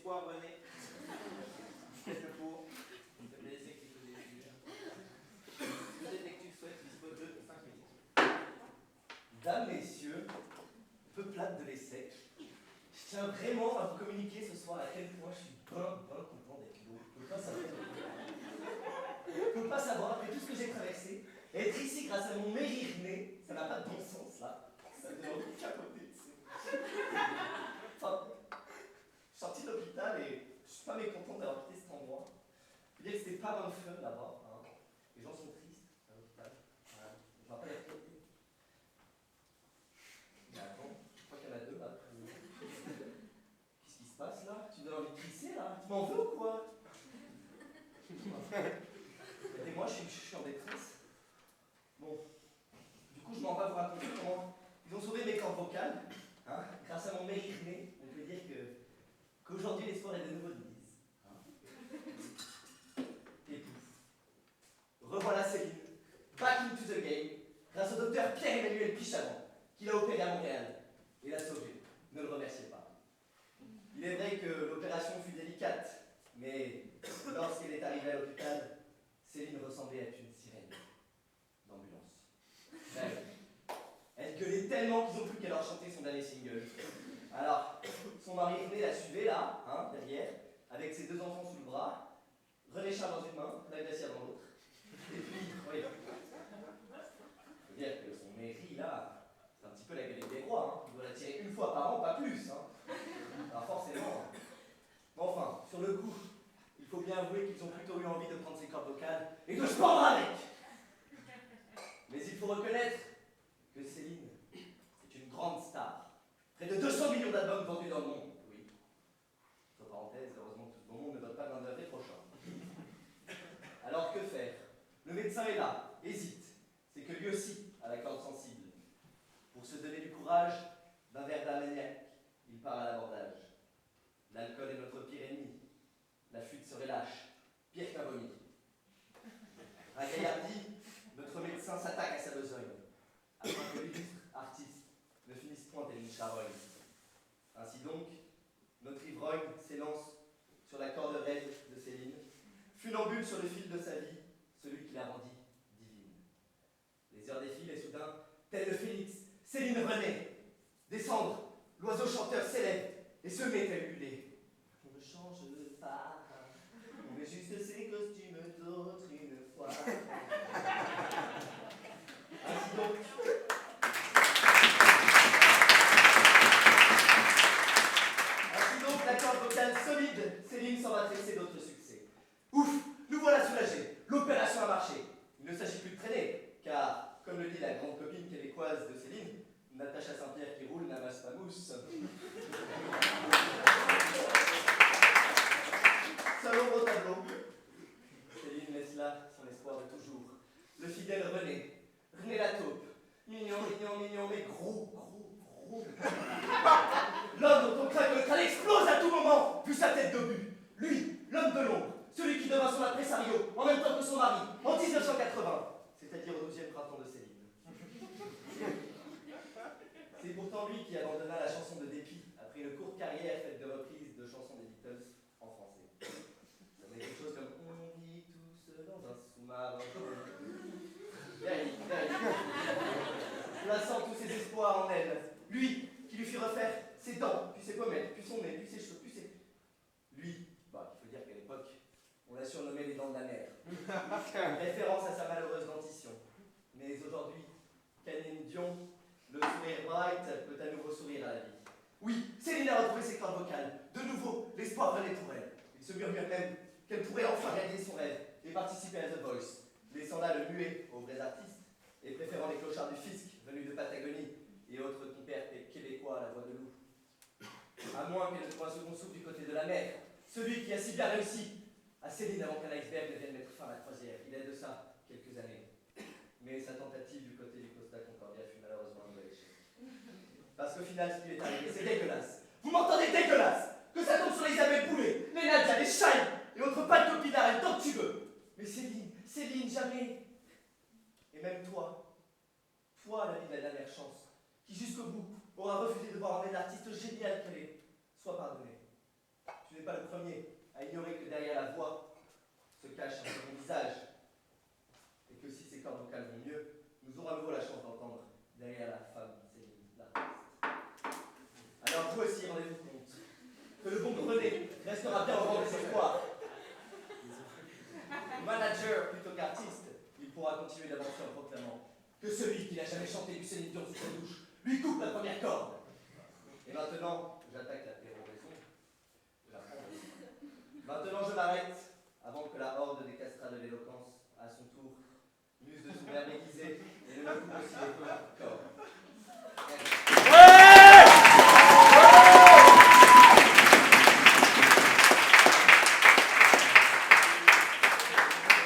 l'espoir renaît. Faites le pour. L'essai qui vous est dû. Le détective souhaite dispose de 5 minutes. Mesdames, messieurs, peuplade de l'essai, je tiens vraiment à vous communiquer ce soir à quel point je suis bien content d'être là. Je peux pas savoir, après tout ce que j'ai traversé, être ici grâce à mon mérite-né, ça n'a pas de bon sens là. Ça ne demande qu'à côté. Enfin, je suis sorti de l'hôpital et je suis pas mécontent d'avoir quitté cet endroit. Je veux dire que c'était pas bon fun là-bas. Hein. Les gens sont tristes à l'hôpital. Voilà. Je vois pas les retraités. Mais attends, je crois qu'il y en a deux là. Qu'est-ce qui se passe là? Tu me donnes envie de crisser là? Tu m'en veux ou quoi? Aidez-moi, je suis en détresse. Bon, du coup, je m'en vais vous raconter comment ils ont sauvé mes cordes vocales. Hein, grâce à mon mérite-né, on peut dire qu'aujourd'hui l'espoir est de nouveau de mise. Hein. Et pouf. Revoilà Céline, back into the game, grâce au docteur Pierre-Emmanuel Pichaman, qui l'a opéré à Montréal et l'a sauvé. Ne le remerciez pas. Il est vrai que l'opération fut délicate, mais lorsqu'elle est arrivée à l'hôpital, Céline ressemblait à une sirène d'ambulance. Elle gueulait tellement qu'ils ont cru qu'elle leur chantait son dernier single. Alors, son mari René la suivait là, hein, derrière, avec ses 2 enfants sous le bras, René Charles dans une main, la Glacière dans l'autre. Et puis, oui, faut dire que son mairie là, c'est un petit peu la galette des rois, hein. Il doit la tirer 1 fois par an, pas plus. Hein. Alors forcément. Mais enfin, sur le coup, il faut bien avouer qu'ils ont plutôt eu envie de prendre ses cordes vocales et de se pendre avec. Mais il faut reconnaître que Céline est une grande star. Près de 200 millions d'albums vendus dans le monde. Oui. Entre parenthèses, heureusement que tout le monde ne vote pas dans un prochain. Alors que faire? Le médecin est là, hésite. C'est que lui aussi a la corde sensible. Pour se donner du courage, d'un verre d'arméniaque, il part à l'abordage. L'alcool est notre pire ennemi. La fuite serait lâche, pire qu'un vomi. Ragaillardi, notre médecin s'attaque à sa besogne, afin que l'illustre artiste ne finisse point tel une charogne. Ainsi donc, notre ivrogne s'élance sur la corde raide de Céline, funambule sur le fil de sa vie, celui qui la rendit divine. Les heures défilent et soudain, tel le phénix, Céline renaît. Descendre, l'oiseau chanteur s'élève et se met à ululer. On ne change pas, on met juste ses costumes d'autres une fois. Ainsi donc, la corde vocale solide, Céline s'en va tresser d'autres succès. Ouf, nous voilà soulagés, l'opération a marché. Il ne s'agit plus de traîner, car, comme le dit la grande copine québécoise de Céline, Natacha Saint-Pierre qui roule n'amasse pas mousse. Salon au tableau. Céline laisse là son espoir de toujours. Le fidèle René. René la taupe. Mignon, mais gros. L'homme dont on craint que le crâne explose à tout moment, vu sa tête d'obus. Lui, l'homme de l'ombre, celui qui devint son impresario en même temps que son mari, en 1980, c'est-à-dire au 12e printemps de Céline. C'est pourtant lui qui abandonna la chanson de dépit après une courte carrière faite de reprises de chansons des Beatles en français. Ça donnait quelque chose comme on vit tous dans un sous-marin. Plaçant tous ses espoirs en elle. Lui qui lui fit refaire ses dents, puis ses pommettes, puis son nez, puis ses cheveux, puis ses. Lui, bah, il faut dire qu'à l'époque, on l'a surnommé les dents de la mer. Référence à sa malheureuse dentition. Mais aujourd'hui, Céline Dion, le sourire bright, peut à nouveau sourire à la vie. Oui, Céline a retrouvé ses cordes vocales. De nouveau, l'espoir venait pour elle. Il se murmure même qu'elle pourrait enfin réaliser son rêve et participer à The Voice, laissant là le muet aux vrais artistes et préférant les clochards du fisc venus de Patagonie et autres compères québécois à la voix de loup. À moins qu'elle ne trouve un second souffle du côté de la mer, celui qui a si bien réussi à Céline avant qu'un iceberg ne vienne mettre fin à la croisière. Il est de ça quelques années. Mais sa tentative du côté du Costa Concordia fut malheureusement un nouvel échec. Parce qu'au final, ce qui lui est arrivé, c'est dégueulasse. Vous m'entendez, dégueulasse? Que ça tombe sur les Isabelle Poulet, les Nadia, les Shine et autres pas de copinards, tant que tu veux. Mais Céline, jamais. Et même toi, l'ami de la dernière chance, qui jusqu'au bout aura refusé de voir en elle l'artiste génial qu'elle est, soit pardonné. tu n'es pas le premier à ignorer que derrière la voix se cache un second visage. Et que si ces cordes vocales vont mieux, nous aurons à nouveau la chance d'entendre derrière la femme Céline l'artiste. Alors vous aussi, rendez-vous compte que le bon René restera bien au rang des espoirs. Manager plutôt qu'artiste, il pourra continuer d'avancer en proclamant que celui qui n'a jamais chanté du Céline Dion sous sa douche lui coupe la première corde. Et maintenant, j'attaque la péroraison de la France. Maintenant, je m'arrête avant que la horde des castrats de l'éloquence, à son tour, n'use de son verbe aiguisé et ne me coupe aussi les cordes.